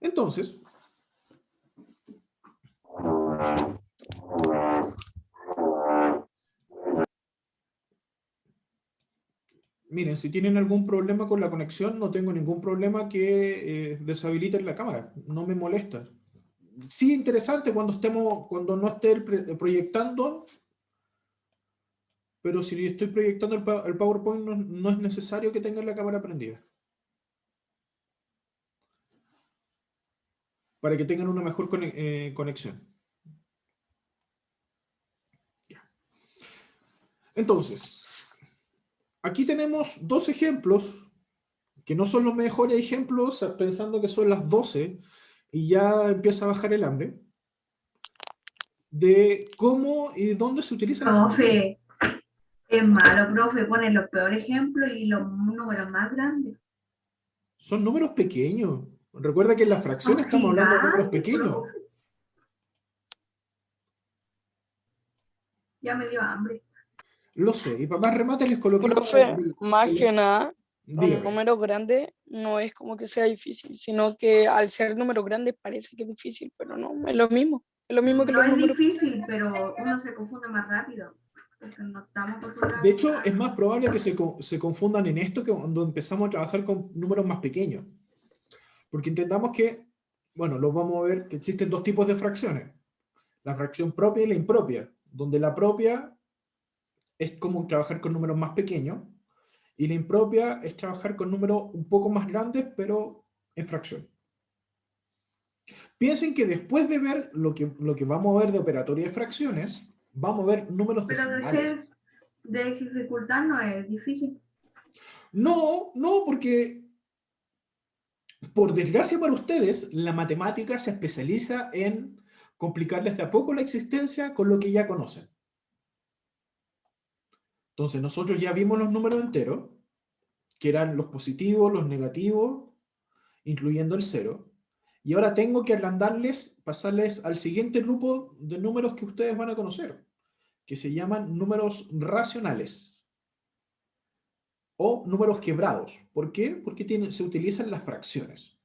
Entonces, miren, si tienen algún problema con la conexión, no tengo ningún problema que deshabiliten la cámara. No me molesta. Sí, interesante cuando no esté proyectando, pero si estoy proyectando el PowerPoint, no es necesario que tengan la cámara prendida. Para que tengan una mejor conexión. Entonces, aquí tenemos dos ejemplos, que no son los mejores ejemplos, pensando que son las 12 y ya empieza a bajar el hambre, de cómo y dónde se utilizan las fracciones. Profe, es malo, profe, pone los peores ejemplos y los números más grandes. Son números pequeños. Recuerda que en las Son fracciones estamos hablando de números gigantes, pequeños. profe. Ya me dio hambre. Lo sé, y para más remate les coloqué Profe, más que nada, un dígame. número grande no es como que sea difícil, sino que al ser número grande parece que es difícil, pero no, es lo mismo. Es lo mismo que No los es números. difícil, pero uno se confunde más rápido. Porque no estamos De acostumbrados hecho, es a... más probable que se confundan en esto que cuando empezamos a trabajar con números más pequeños. Porque entendamos que, bueno, los vamos a ver que existen dos tipos de fracciones. La fracción propia y la impropia, donde la propia es como trabajar con números más pequeños y la impropia es trabajar con números un poco más grandes, pero en fracción. Piensen que después de ver lo que vamos a ver de operatoria de fracciones, vamos a ver números Pero de ser decimales. de dificultad no es difícil. No, no, porque por desgracia para ustedes, la matemática se especializa en complicarles de a poco la existencia con lo que ya conocen. Entonces, nosotros ya vimos los números enteros, que eran los positivos, los negativos, incluyendo el cero. Y ahora tengo que agrandarles, pasarles al siguiente grupo de números que ustedes van a conocer, que se llaman números racionales o números quebrados. ¿Por qué? Porque se utilizan las fracciones.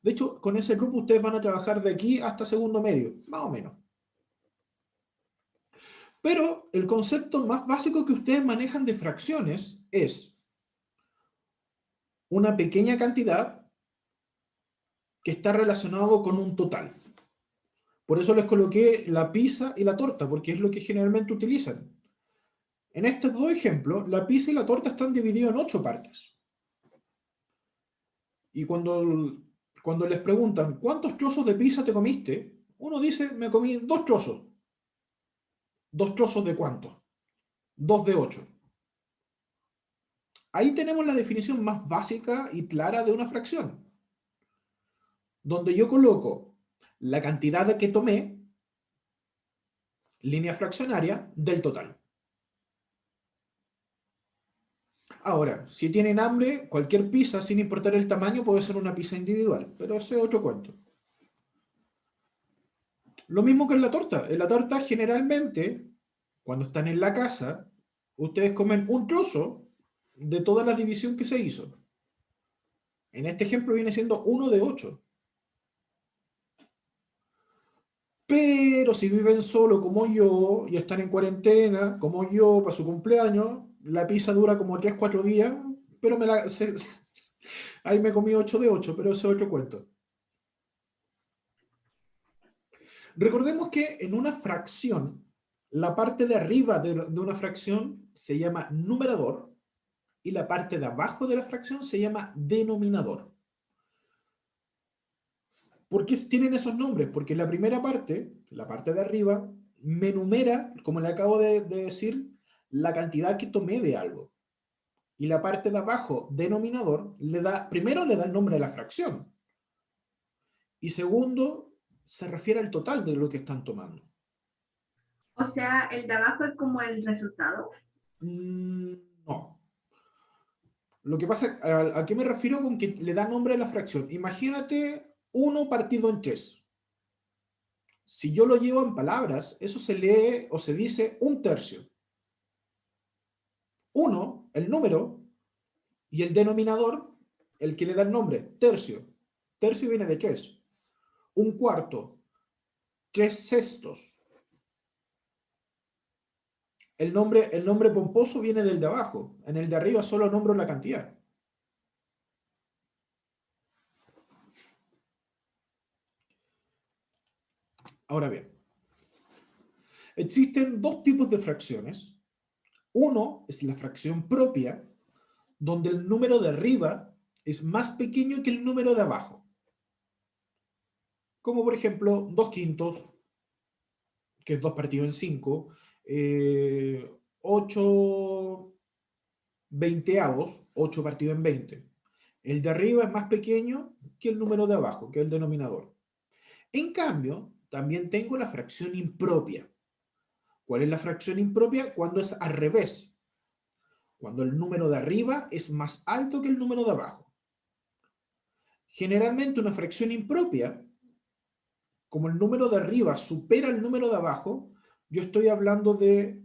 De hecho, con ese grupo ustedes van a trabajar de aquí hasta segundo medio, más o menos. Pero el concepto más básico que ustedes manejan de fracciones es una pequeña cantidad que está relacionado con un total. Por eso les coloqué la pizza y la torta, porque es lo que generalmente utilizan. En estos dos ejemplos, la pizza y la torta están divididos en 8 partes. Y cuando les preguntan, ¿cuántos trozos de pizza te comiste? Uno dice, me comí 2 trozos. ¿2 trozos de cuánto? 2 de 8. Ahí tenemos la definición más básica y clara de una fracción, donde yo coloco la cantidad que tomé, línea fraccionaria, del total. Ahora, si tienen hambre, cualquier pizza, sin importar el tamaño, puede ser una pizza individual, pero ese es otro cuento. Lo mismo que en la torta. En la torta, generalmente, cuando están en la casa, ustedes comen un trozo de toda la división que se hizo. En este ejemplo viene siendo 1 de 8. Pero si viven solo como yo y están en cuarentena, como yo, para su cumpleaños, la pizza dura como 3 4 días, pero ahí me comí 8 de 8, pero ese es otro cuento. Recordemos que en una fracción, la parte de arriba de una fracción se llama numerador y la parte de abajo de la fracción se llama denominador. ¿Por qué tienen esos nombres? Porque la primera parte, la parte de arriba, me numera, como le acabo de decir, la cantidad que tomé de algo. Y la parte de abajo, denominador, primero le da el nombre a la fracción. Y segundo, se refiere al total de lo que están tomando. O sea, el de abajo es como el resultado. No. Lo que pasa, ¿a qué me refiero con que le da nombre a la fracción? Imagínate 1 partido en 3. Si yo lo llevo en palabras, eso se lee o se dice 1/3. 1, el número, y el denominador, el que le da el nombre, tercio. Tercio viene de 3. Un cuarto, 3 sextos. El nombre pomposo viene del de abajo. En el de arriba solo nombro la cantidad. Ahora bien, existen dos tipos de fracciones. Uno es la fracción propia, donde el número de arriba es más pequeño que el número de abajo. Como por ejemplo, 2 quintos, que es 2 partido en 5, 8 veinteavos, 8 partido en 20. El de arriba es más pequeño que el número de abajo, que es el denominador. En cambio, también tengo la fracción impropia. ¿Cuál es la fracción impropia? Cuando es al revés. Cuando el número de arriba es más alto que el número de abajo. Generalmente una fracción impropia, como el número de arriba supera el número de abajo, yo estoy hablando de,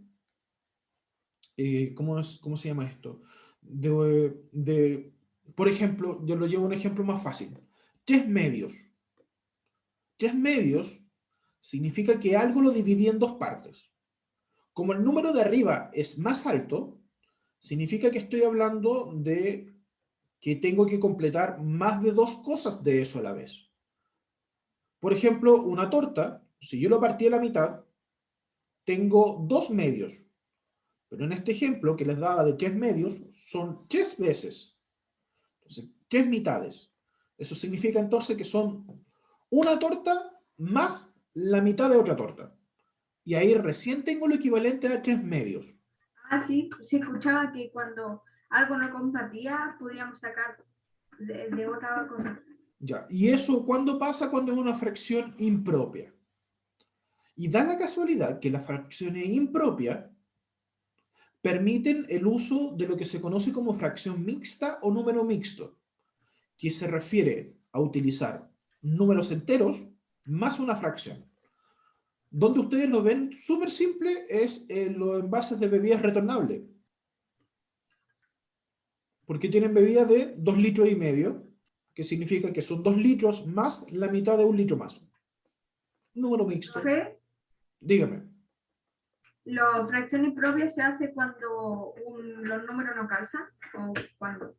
¿cómo se llama esto? Por ejemplo, yo lo llevo a un ejemplo más fácil. 3 medios. 3 medios significa que algo lo dividí en dos partes. Como el número de arriba es más alto, significa que estoy hablando de que tengo que completar más de dos cosas de eso a la vez. Por ejemplo, una torta, si yo lo partí a la mitad, tengo 2 medios. Pero en este ejemplo que les daba de 3 medios, son 3 veces. Entonces, 3 mitades. Eso significa entonces que son una torta más la mitad de otra torta. Y ahí recién tengo lo equivalente a 3 medios. Ah, sí, sí escuchaba que cuando algo no compartía, podíamos sacar de otra cosa. Ya. ¿Y eso cuándo pasa? Cuando es una fracción impropia. Y da la casualidad que las fracciones impropias permiten el uso de lo que se conoce como fracción mixta o número mixto, que se refiere a utilizar números enteros más una fracción. Donde ustedes lo ven súper simple es en los envases de bebidas retornables. Porque tienen bebidas de 2,5 litros, que significa que son 2 litros más la mitad de un litro más. Número mixto. Profe, Dígame. ¿la fracción impropia se hace cuando los números no calzan? ¿O cuando?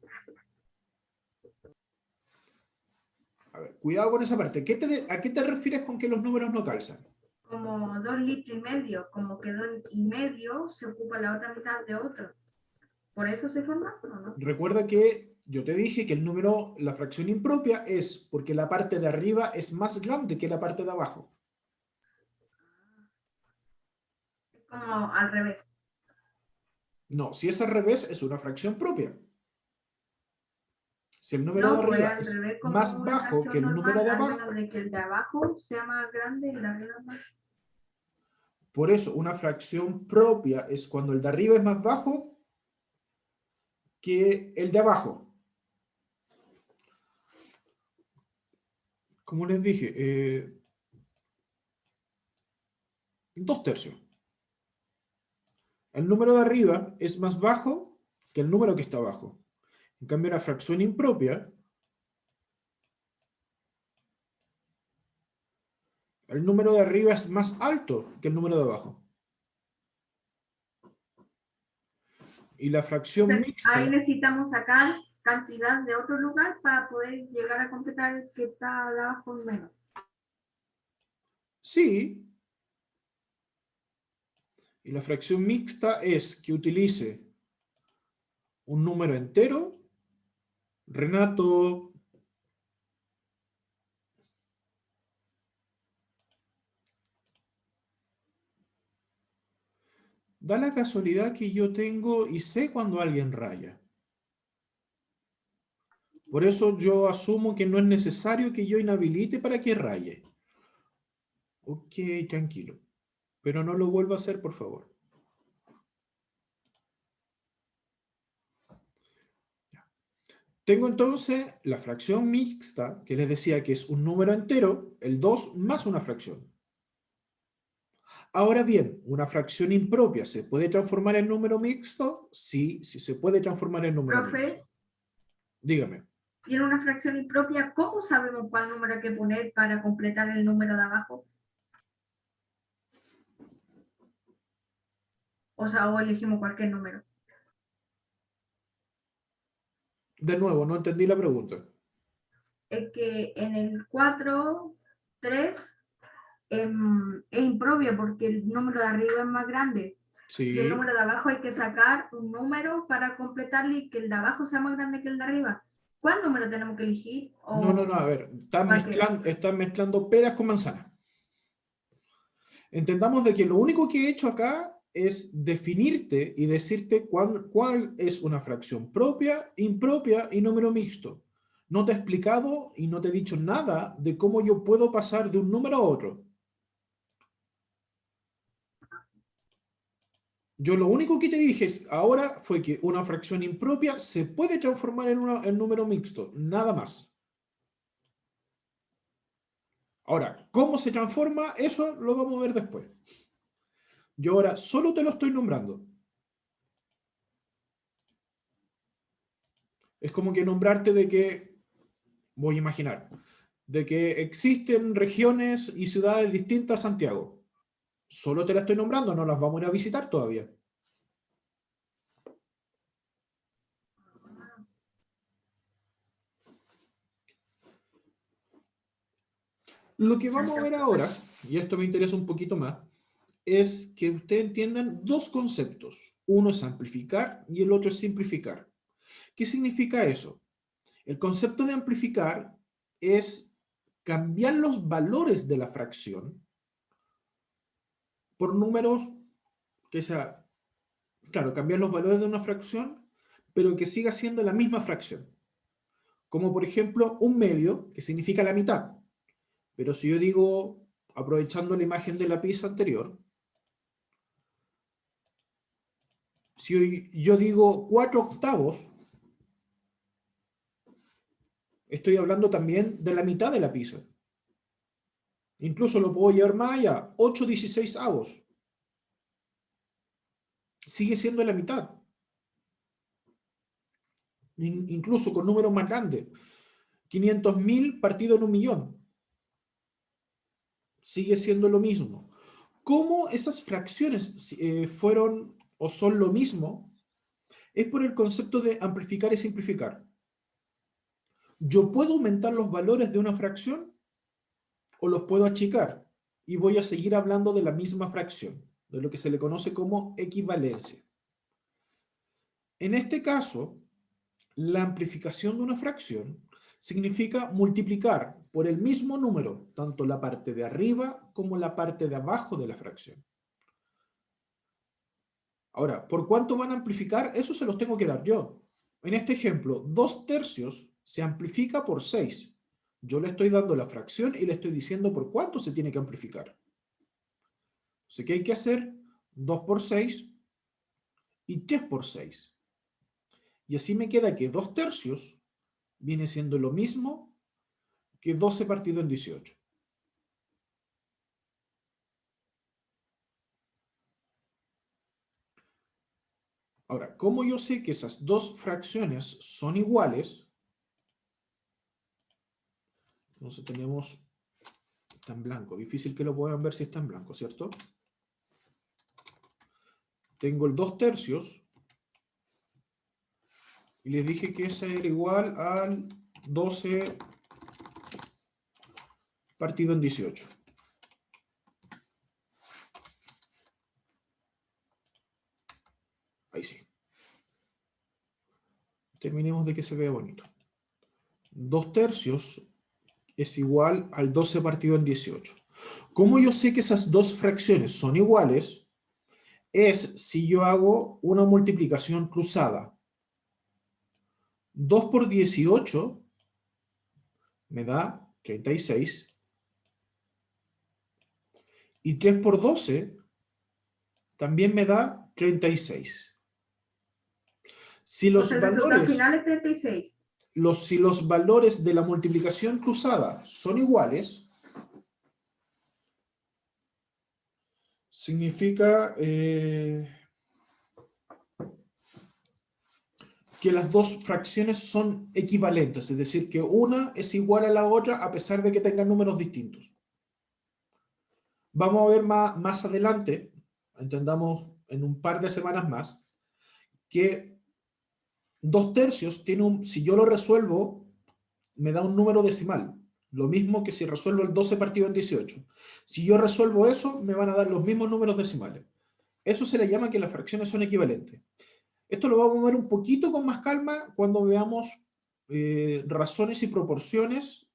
A ver, cuidado con esa parte. ¿A qué te refieres con que los números no calzan? Como 2,5 litros, como que 2,5 se ocupa la otra mitad de otro. ¿Por eso se forma o no? Recuerda que yo te dije que el número, la fracción impropia es porque la parte de arriba es más grande que la parte de abajo. Es como al revés. No, si es al revés, es una fracción propia. Si el número de No, pues arriba al es revés, como más una bajo que fracción el número normal, de al abajo, menos de que el de abajo sea más grande y el de arriba más. por eso una fracción propia es cuando el de arriba es más bajo que el de abajo. Como les dije, 2 tercios. El número de arriba es más bajo que el número que está abajo. En cambio, la fracción impropia, el número de arriba es más alto que el número de abajo. Y la fracción Entonces, ahí mixta, necesitamos sacar cantidad de otro lugar para poder llegar a completar el que está de abajo menos. sí. Y la fracción mixta es que utilice un número entero. Renato, da la casualidad que yo tengo y sé cuando alguien raya. Por eso yo asumo que no es necesario que yo inhabilite para que raye. Ok, tranquilo. Pero no lo vuelva a hacer, por favor. Tengo entonces la fracción mixta, que les decía que es un número entero, el 2 más una fracción. Ahora bien, ¿una fracción impropia se puede transformar en número mixto? Sí, sí se puede transformar en número Profe, mixto. Dígame. tiene una fracción impropia, ¿cómo sabemos cuál número hay que poner para completar el número de abajo? O sea, o elegimos cualquier número. De nuevo, no entendí la pregunta. Es que en el 4, 3 es impropio porque el número de arriba es más grande. Y el Sí. número de abajo hay que sacar un número para completarlo y que el de abajo sea más grande que el de arriba. ¿Cuál número tenemos que elegir? No, no, no, a O ver, cualquiera. están mezclando peras con manzanas. Entendamos de que lo único que he hecho acá es definirte y decirte cuál es una fracción propia, impropia y número mixto. No te he explicado y no te he dicho nada de cómo yo puedo pasar de un número a otro. Yo lo único que te dije ahora fue que una fracción impropia se puede transformar en número mixto, nada más. Ahora, ¿cómo se transforma? Eso lo vamos a ver después. Yo ahora solo te lo estoy nombrando. Es como que nombrarte de que, voy a imaginar, de que existen regiones y ciudades distintas a Santiago. Solo te las estoy nombrando, no las vamos a ir a visitar todavía. Lo que vamos a ver ahora, y esto me interesa un poquito más, es que ustedes entiendan dos conceptos. Uno es amplificar y el otro es simplificar. ¿Qué significa eso? El concepto de amplificar es cambiar los valores de la fracción por números que sea, claro, cambiar los valores de una fracción, pero que siga siendo la misma fracción. Como por ejemplo un medio, que significa la mitad. Pero si yo digo, aprovechando la imagen de la pizza anterior, si yo digo 4 octavos, estoy hablando también de la mitad de la pizza. Incluso lo puedo llevar más allá, 8/16. Sigue siendo la mitad. Incluso con números más grandes. 500.000 partido en 1.000.000. Sigue siendo lo mismo. ¿Cómo esas fracciones fueron o son lo mismo? Es por el concepto de amplificar y simplificar. Yo puedo aumentar los valores de una fracción o los puedo achicar y voy a seguir hablando de la misma fracción, de lo que se le conoce como equivalencia. En este caso, la amplificación de una fracción significa multiplicar por el mismo número tanto la parte de arriba como la parte de abajo de la fracción. Ahora, ¿por cuánto van a amplificar? Eso se los tengo que dar yo. En este ejemplo, 2/3 se amplifica por 6. Yo le estoy dando la fracción y le estoy diciendo por cuánto se tiene que amplificar. Entonces, ¿qué hay que hacer? 2 por 6 y 3 por 6. Y así me queda que 2/3 viene siendo lo mismo que 12 partido en 18. Ahora, ¿cómo yo sé que esas dos fracciones son iguales? Entonces tenemos, está en blanco, difícil que lo puedan ver si está en blanco, ¿cierto? Tengo el 2/3 y les dije que ese era igual al 12 partido en 18. Ahí sí. Terminemos de que se vea bonito. 2/3 es igual al 12 partido en 18. ¿Cómo yo sé que esas dos fracciones son iguales? Es si yo hago una multiplicación cruzada. 2 por 18 me da 36 y 3 por 12 también me da 36. Si O sea, los el resultado valores, final es 36. si los valores de la multiplicación cruzada son iguales, significa que las dos fracciones son equivalentes, es decir, que una es igual a la otra a pesar de que tengan números distintos. Vamos a ver más adelante, entendamos en un par de semanas más, que 2/3 tiene si yo lo resuelvo, me da un número decimal. Lo mismo que si resuelvo el 12 partido en 18. Si yo resuelvo eso, me van a dar los mismos números decimales. Eso se le llama que las fracciones son equivalentes. Esto lo vamos a ver un poquito con más calma cuando veamos razones y proporciones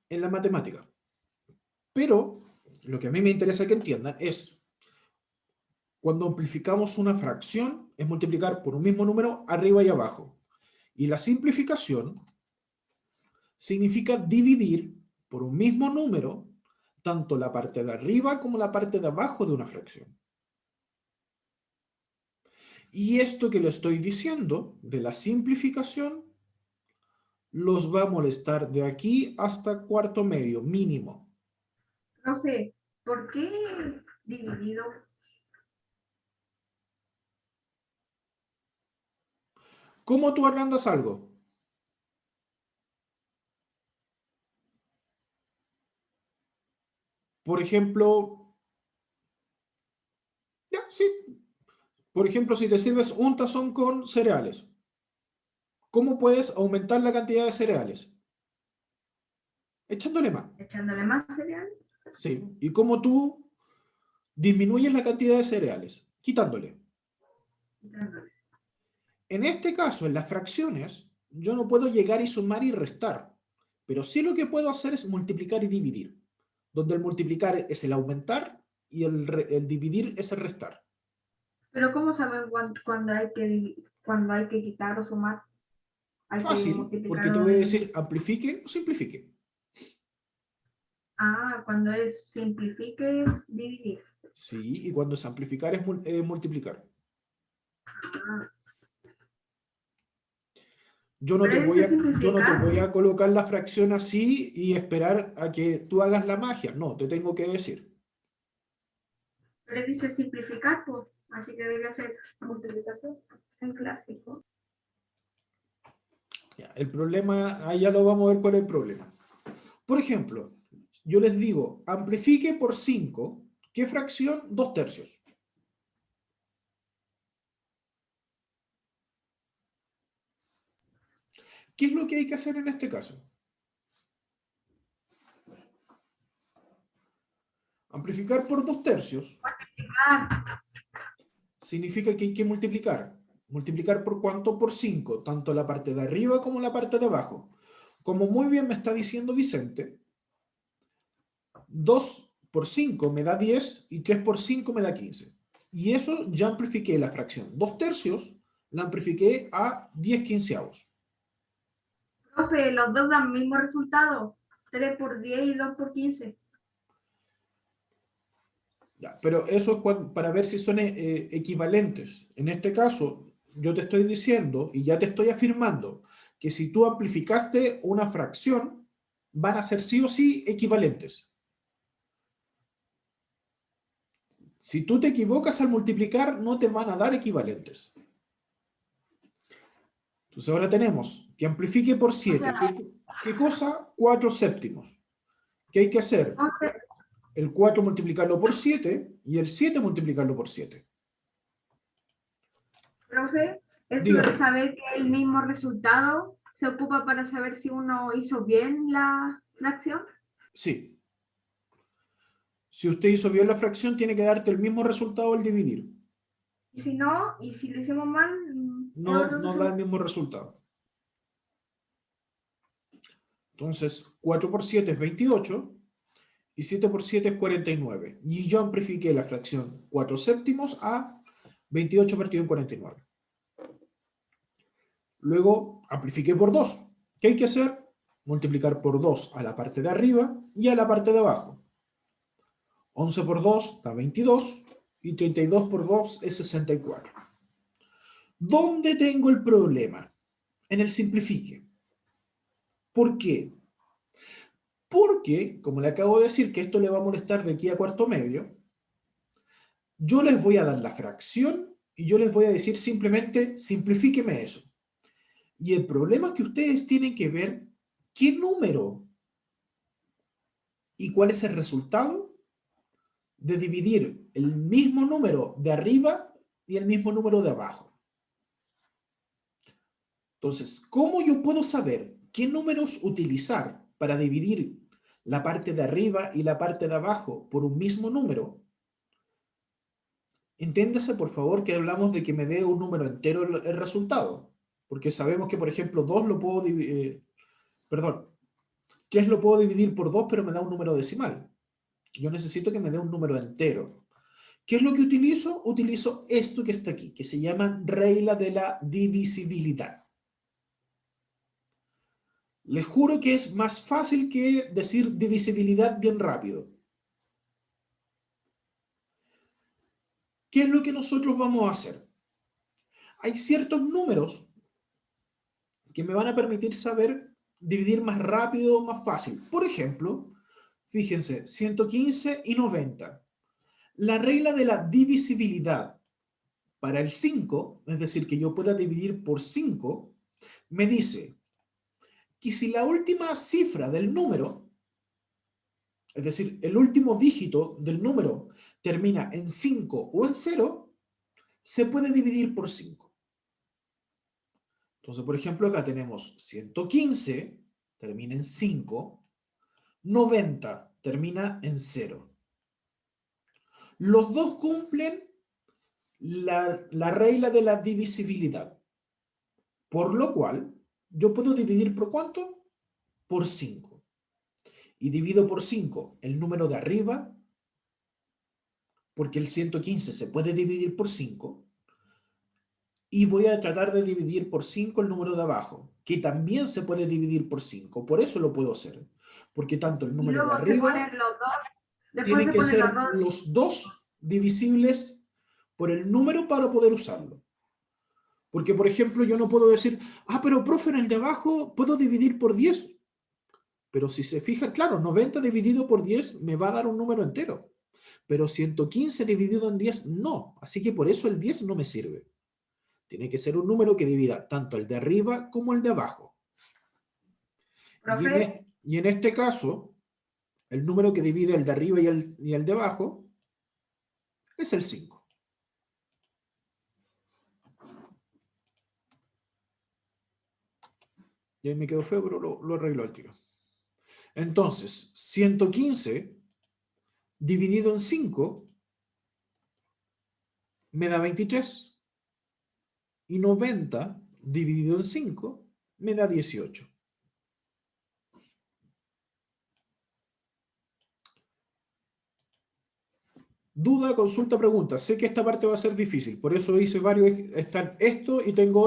en la matemática. Pero lo que a mí me interesa que entiendan es, cuando amplificamos una fracción, es multiplicar por un mismo número arriba y abajo. Y la simplificación significa dividir por un mismo número tanto la parte de arriba como la parte de abajo de una fracción. Y esto que le estoy diciendo de la simplificación los va a molestar de aquí hasta cuarto medio, mínimo. Profe, ¿por qué dividido? ¿Cómo tú agrandas algo? Por ejemplo, ya, sí. Por ejemplo, si te sirves un tazón con cereales, ¿cómo puedes aumentar la cantidad de cereales? Echándole más. ¿Echándole más cereal? Sí. ¿Y cómo tú disminuyes la cantidad de cereales? Quitándole. Quitándole. En este caso, en las fracciones, yo no puedo llegar y sumar y restar, pero sí lo que puedo hacer es multiplicar y dividir, donde el multiplicar es el aumentar y el dividir es el restar. Pero ¿cómo saben cuando hay que quitar o sumar? Hay que Fácil, multiplicar porque te o voy a dividir. decir amplifique o simplifique. Ah, cuando es simplifique es dividir. Sí, y cuando es amplificar es multiplicar. Ah, Yo no te pero dice yo no te simplificar, voy a colocar la fracción así y esperar a que tú hagas la magia. No, te tengo que decir. pero dice simplificar, pues. Así que debería ser multiplicación en clásico. Ya, el problema, ahí ya lo vamos a ver cuál es el problema. Por ejemplo, yo les digo, amplifique por 5. ¿Qué fracción? 2/3. ¿Qué es lo que hay que hacer en este caso? Amplificar por 2/3 Ah, significa que hay que multiplicar. ¿Multiplicar por cuánto? Por 5, tanto la parte de arriba como la parte de abajo. Como muy bien me está diciendo Vicente, 2 por 5 me da 10 y 3 por 5 me da 15. Y eso ya amplifiqué la fracción 2/3, la amplifiqué a 10/15. profe, los dos dan el mismo resultado. 3 por 10 y 2 por 15. Ya, pero eso es para ver si son equivalentes. En este caso, yo te estoy diciendo y ya te estoy afirmando que si tú amplificaste una fracción, van a ser sí o sí equivalentes. Si tú te equivocas al multiplicar, no te van a dar equivalentes. Entonces ahora tenemos que amplifique por 7. ¿Qué cosa? 4/7. ¿Qué hay que hacer? El 4 multiplicarlo por 7 y el 7 multiplicarlo por 7. Profe, eso de Dígame. saber que el mismo resultado se ocupa para saber si uno hizo bien la fracción. Sí. Si usted hizo bien la fracción, tiene que darte el mismo resultado al dividir. Y si no, y si lo hicimos mal, No, no da el mismo resultado. Entonces, 4 por 7 es 28 y 7 por 7 es 49. Y yo amplifiqué la fracción 4/7 a 28 partido en 49. Luego amplifiqué por 2. ¿Qué hay que hacer? Multiplicar por 2 a la parte de arriba y a la parte de abajo. 11 por 2 da 22 y 32 por 2 es 64. ¿Dónde tengo el problema? En el simplifique. ¿Por qué? Porque, como le acabo de decir que esto le va a molestar de aquí a cuarto medio, yo les voy a dar la fracción y yo les voy a decir simplemente, simplifíqueme eso. Y el problema es que ustedes tienen que ver qué número y cuál es el resultado de dividir el mismo número de arriba y el mismo número de abajo. Entonces, ¿cómo yo puedo saber qué números utilizar para dividir la parte de arriba y la parte de abajo por un mismo número? Entiéndase, por favor, que hablamos de que me dé un número entero el resultado, porque sabemos que, por ejemplo, 2 lo puedo dividir, perdón, 3 lo puedo dividir por 2, pero me da un número decimal. Yo necesito que me dé un número entero. ¿Qué es lo que utilizo? Utilizo esto que está aquí, que se llama regla de la divisibilidad. Les juro que es más fácil que decir divisibilidad bien rápido. ¿Qué es lo que nosotros vamos a hacer? Hay ciertos números que me van a permitir saber dividir más rápido o más fácil. Por ejemplo, fíjense, 115 y 90. La regla de la divisibilidad para el 5, es decir, que yo pueda dividir por 5, me dice que si la última cifra del número, es decir, el último dígito del número termina en 5 o en 0, se puede dividir por 5. Entonces, por ejemplo, acá tenemos 115, termina en 5, 90 termina en 0. Los dos cumplen la regla de la divisibilidad, por lo cual yo puedo dividir por ¿cuánto? Por 5. Y divido por 5 el número de arriba, porque el 115 se puede dividir por 5, y voy a tratar de dividir por 5 el número de abajo, que también se puede dividir por 5. Por eso lo puedo hacer, porque tanto el Y número de luego se arriba ponen los dos. Después tienen se que ponen los ser dos. los dos divisibles por el número para poder usarlo. Porque, por ejemplo, yo no puedo decir, pero profe, en el de abajo puedo dividir por 10. Pero si se fija, claro, 90 dividido por 10 me va a dar un número entero. Pero 115 dividido en 10 no. Así que por eso el 10 no me sirve. Tiene que ser un número que divida tanto el de arriba como el de abajo. Profe, Y en este caso, el número que divide el de arriba y el de abajo es el 5. Y ahí me quedó feo, pero lo arreglo al tiro. Entonces, 115 dividido en 5 me da 23. Y 90 dividido en 5 me da 18. Duda, consulta, pregunta. Sé que esta parte va a ser difícil, por eso hice varios, están esto y tengo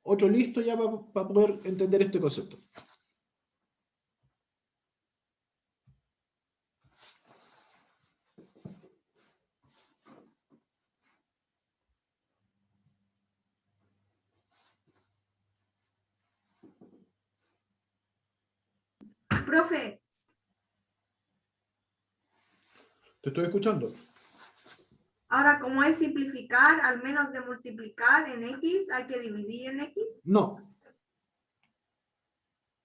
otro listo ya para poder entender este concepto. profe, ¿Te estoy escuchando? ahora como es simplificar, al menos de multiplicar en X, hay que dividir en X. No,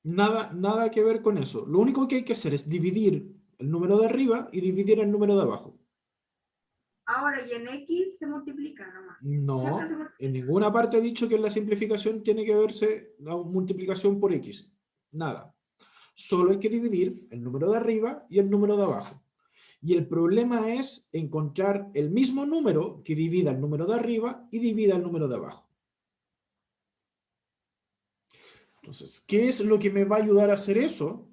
nada que ver con eso. Lo único que hay que hacer es dividir el número de arriba y dividir el número de abajo. Ahora y en X se multiplica nomás. Siempre se No, multiplica. en ninguna parte he dicho que la simplificación tiene que verse la multiplicación por X. Nada. Solo hay que dividir el número de arriba y el número de abajo. Y el problema es encontrar el mismo número que divida el número de arriba y divida el número de abajo. Entonces, ¿qué es lo que me va a ayudar a hacer eso?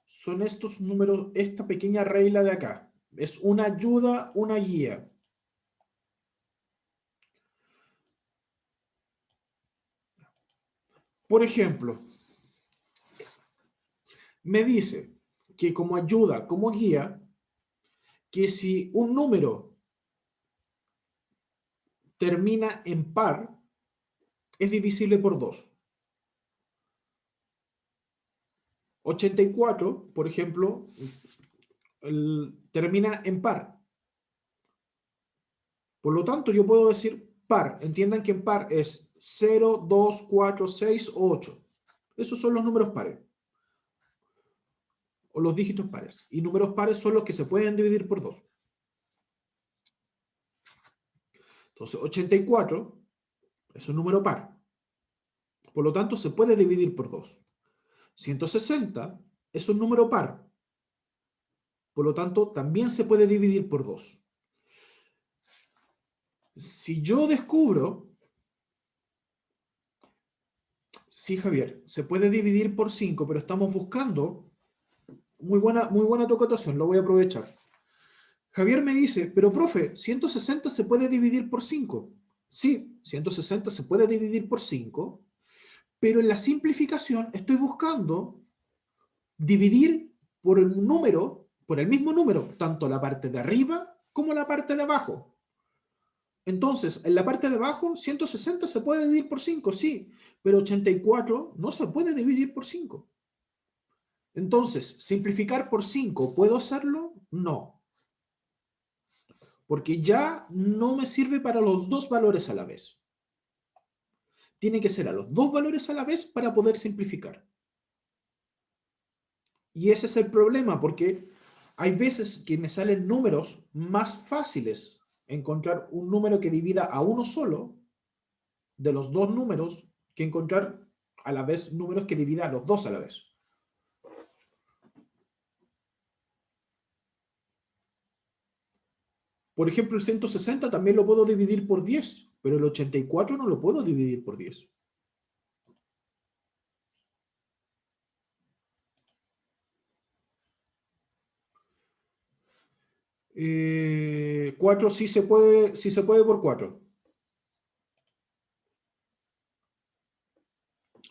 Son estos números, esta pequeña regla de acá. Es una ayuda, una guía. Por ejemplo, me dice que como ayuda, como guía, que si un número termina en par, es divisible por 2. 84, por ejemplo, termina en par. Por lo tanto, yo puedo decir par. Entiendan que en par es 0, 2, 4, 6 o 8. Esos son los números pares. O los dígitos pares. Y números pares son los que se pueden dividir por 2. Entonces, 84 es un número par. Por lo tanto, se puede dividir por 2. 160 es un número par. Por lo tanto, también se puede dividir por 2. Si yo descubro... Sí, Javier, se puede dividir por 5, pero estamos buscando... Muy buena tu acotación, lo voy a aprovechar. Javier me dice, pero profe, 160 se puede dividir por 5. Sí, 160 se puede dividir por 5, pero en la simplificación estoy buscando dividir por el número, por el mismo número, tanto la parte de arriba como la parte de abajo. Entonces, en la parte de abajo, 160 se puede dividir por 5, sí, pero 84 no se puede dividir por 5. Entonces, ¿simplificar por 5 puedo hacerlo? No. Porque ya no me sirve para los dos valores a la vez. Tiene que ser a los dos valores a la vez para poder simplificar. Y ese es el problema, porque hay veces que me salen números más fáciles encontrar un número que divida a uno solo de los dos números que encontrar a la vez números que dividan a los dos a la vez. Por ejemplo, el 160 también lo puedo dividir por 10, pero el 84 no lo puedo dividir por 10. 4 sí se puede por 4.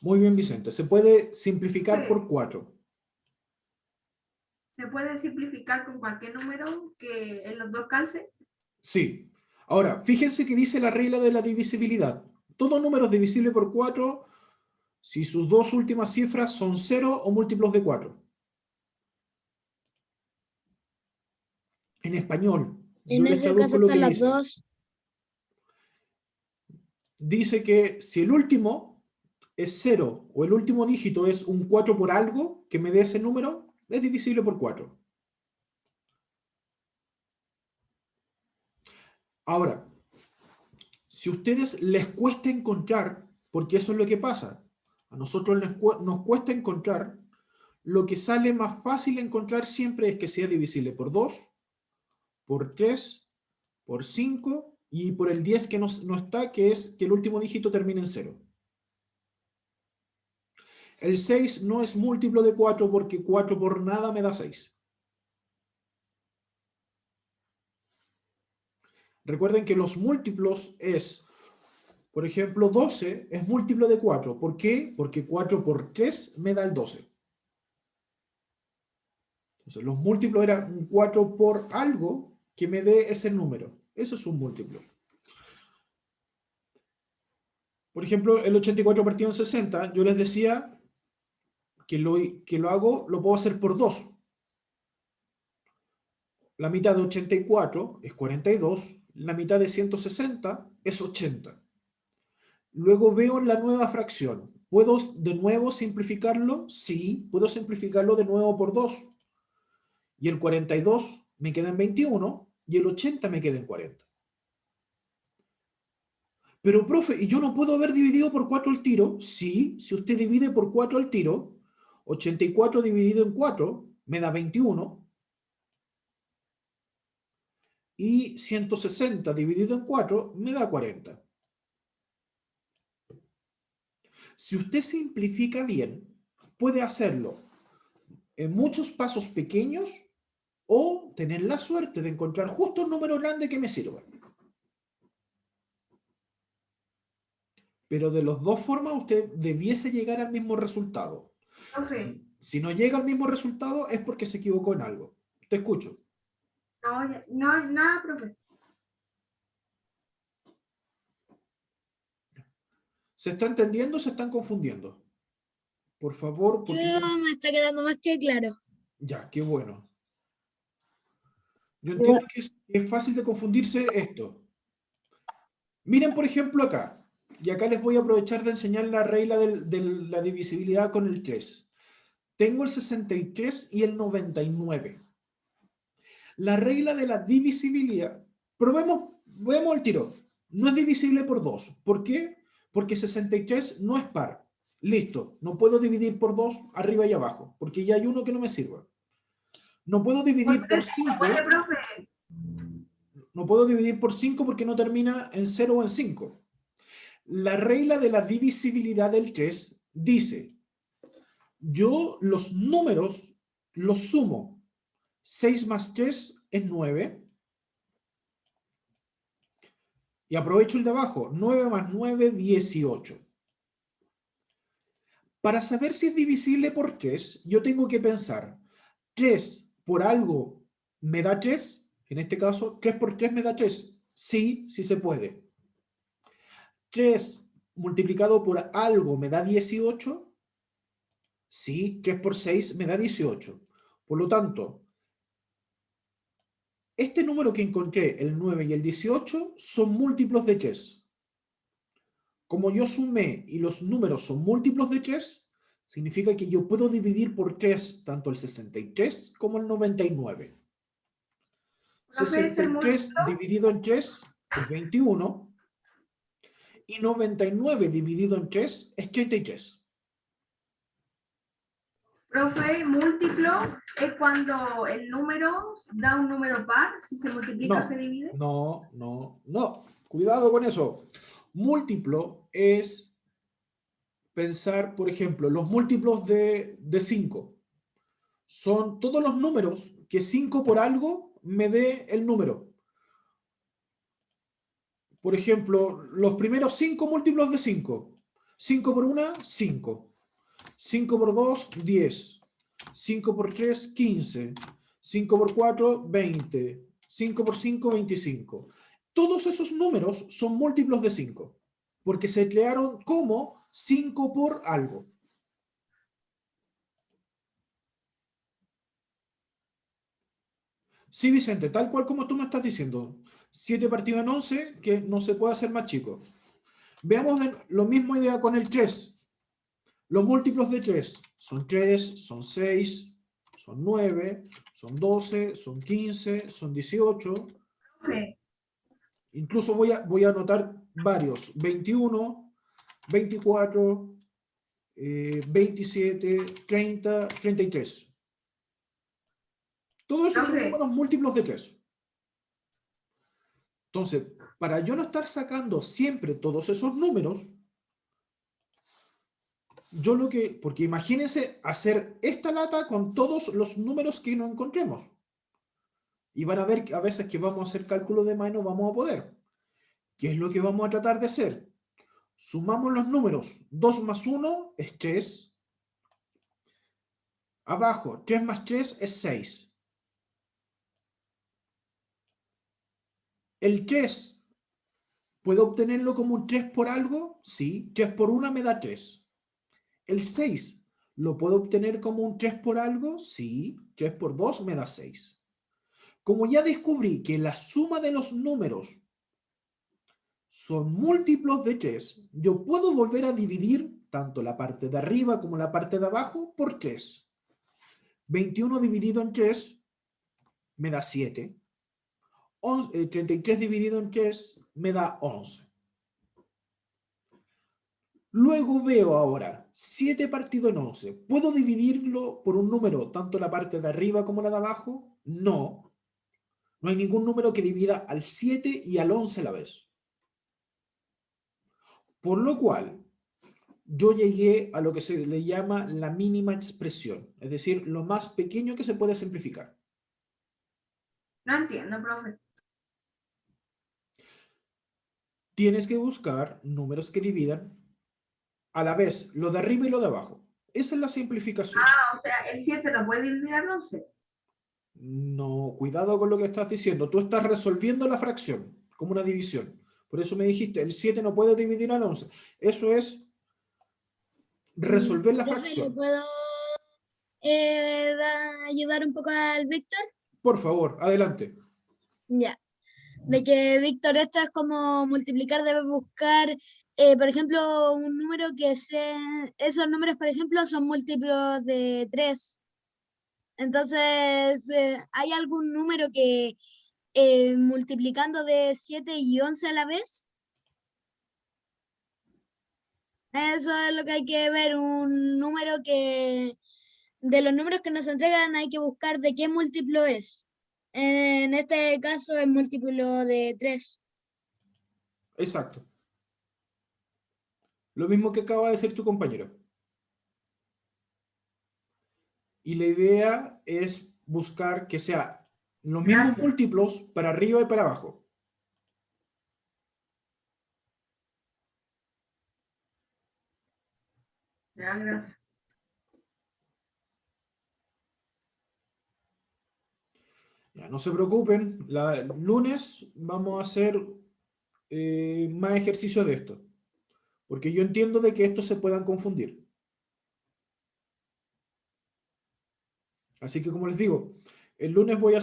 Muy bien, Vicente. Se puede simplificar por 4. ¿Se puede simplificar con cualquier número que en los dos calce? Sí. Ahora, fíjense que dice la regla de la divisibilidad. Todo número es divisible por 4 si sus dos últimas cifras son 0 o múltiplos de 4. En español, yo En les ese caso traduzco lo que están las dice. dos. Dice que si el último es 0 o el último dígito es un 4 por algo que me dé ese número, es divisible por 4. Ahora, si a ustedes les cuesta encontrar, porque eso es lo que pasa, a nosotros nos cuesta encontrar, lo que sale más fácil encontrar siempre es que sea divisible por 2, por 3, por 5 y por el 10 que no está, que es que el último dígito termine en 0. El 6 no es múltiplo de 4 porque 4 por nada me da 6. Recuerden que los múltiplos es, por ejemplo, 12 es múltiplo de 4. ¿Por qué? Porque 4 por 3 me da el 12. Entonces, los múltiplos eran un 4 por algo que me dé ese número. Eso es un múltiplo. Por ejemplo, el 84 partido en 60, yo les decía que lo puedo hacer por 2. La mitad de 84 es 42, la mitad de 160 es 80. Luego veo la nueva fracción. ¿Puedo de nuevo simplificarlo? Sí, puedo simplificarlo de nuevo por 2. Y el 42 me queda en 21 y el 80 me queda en 40. Pero, profe, ¿y yo no puedo haber dividido por 4 el tiro? Sí, si usted divide por 4 el tiro, 84 dividido en 4 me da 21 y 160 dividido en 4 me da 40. Si usted simplifica bien, puede hacerlo en muchos pasos pequeños o tener la suerte de encontrar justo un número grande que me sirva. Pero de las dos formas usted debiese llegar al mismo resultado. Profe, Si no llega al mismo resultado es porque se equivocó en algo. Te escucho. no, no, nada, profe. ¿Se está entendiendo o se están confundiendo? Por favor, porque... Me está quedando más que claro. Ya, qué bueno. Yo entiendo que es fácil de confundirse esto. Miren, por ejemplo, acá. Y acá les voy a aprovechar de enseñar la regla de la divisibilidad con el 3. Tengo el 63 y el 99. La regla de la divisibilidad, veamos el tiro. No es divisible por 2. ¿Por qué? Porque 63 no es par. Listo. No puedo dividir por 2 arriba y abajo, porque ya hay uno que no me sirva. No puedo dividir Por por 3 sí se 5. puede, profe. No puedo dividir por 5 porque no termina en 0 o en 5. La regla de la divisibilidad del 3 dice, yo los números los sumo. 6 más 3 es 9. Y aprovecho el de abajo. 9 más 9, 18. Para saber si es divisible por 3, yo tengo que pensar, 3 por algo me da 3. En este caso, 3 por 3 me da 3. Sí, sí se puede. 3 multiplicado por algo me da 18. Sí, 3 por 6 me da 18. Por lo tanto, este número que encontré, el 9 y el 18, son múltiplos de 3. Como yo sumé y los números son múltiplos de 3, significa que yo puedo dividir por 3 tanto el 63 como el 99. Profe, es el 63 múltiplo. dividido en 3 es 21 y 99 dividido en 3 es 33. Profe, múltiplo es cuando el número da un número par, si se multiplica se No, divide. no, no, no. Cuidado con eso. Múltiplo es pensar, por ejemplo, los múltiplos de 5. Son todos los números que 5 por algo me dé el número. Por ejemplo, los primeros 5 múltiplos de 5. 5 por 1, 5. 5 por 2, 10. 5 por 3, 15. 5 por 4, 20. 5 por 5, 25. Todos esos números son múltiplos de 5, porque se crearon como 5 por algo. Sí, Vicente, tal cual como tú me estás diciendo. 7 partido en 11, que no se puede hacer más chico. Veamos lo mismo idea con el 3. Los múltiplos de 3 son 3, son 6, son 9, son 12, son 15, son 18. Profe, Incluso voy a anotar varios. 21, 24, 27, 30, 33. Todos esos son profe, números múltiplos de 3. Entonces, para yo no estar sacando siempre todos esos números, porque imagínense hacer esta lata con todos los números que no encontremos. Y van a ver a veces que vamos a hacer cálculo de más y no vamos a poder. ¿Qué es lo que vamos a tratar de hacer? Sumamos los números. 2 más 1 es 3. Abajo, 3 más 3 es 6. El 3, ¿puedo obtenerlo como un 3 por algo? Sí. 3 por 1 me da 3. El 6, ¿lo puedo obtener como un 3 por algo? Sí. 3 por 2 me da 6. Como ya descubrí que la suma de los números son múltiplos de 3, yo puedo volver a dividir tanto la parte de arriba como la parte de abajo por 3. 21 dividido en 3 me da 7. 33 dividido en 3 me da 11. Luego veo ahora 7 partido en 11. ¿Puedo dividirlo por un número, tanto la parte de arriba como la de abajo? No. No hay ningún número que divida al 7 y al 11 a la vez. Por lo cual, yo llegué a lo que se le llama la mínima expresión, es decir, lo más pequeño que se puede simplificar. no entiendo, profe. Tienes que buscar números que dividan a la vez lo de arriba y lo de abajo. Esa es la simplificación. Ah, o sea, el 7 lo puede dividir al 11. No, cuidado con lo que estás diciendo. Tú estás resolviendo la fracción como una división. Por eso me dijiste, el 7 no puede dividir al 11. Eso es resolver la Profe, ¿le fracción. puedo ayudar un poco al Víctor? Por favor, adelante. Ya. De que, Víctor, esto es como multiplicar, debes buscar, por ejemplo, un número que sea, esos números, por ejemplo, son múltiplos de 3. Entonces, ¿hay algún número que multiplicando de 7 y 11 a la vez? Eso es lo que hay que ver, un número que, de los números que nos entregan hay que buscar de qué múltiplo es. En este caso es múltiplo de 3. Exacto. Lo mismo que acaba de decir tu compañero. Y la idea es buscar que sea los mismos Gracias. múltiplos para arriba y para abajo. Ya, gracias. Ya, no se preocupen, el lunes vamos a hacer más ejercicios de esto, porque yo entiendo de que estos se puedan confundir. Así que como les digo, el lunes voy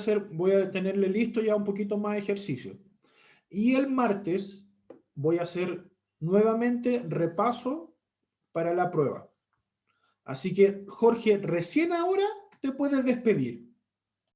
a tenerle listo ya un poquito más ejercicio. Y el martes voy a hacer nuevamente repaso para la prueba. Así que, Jorge, recién ahora te puedes despedir.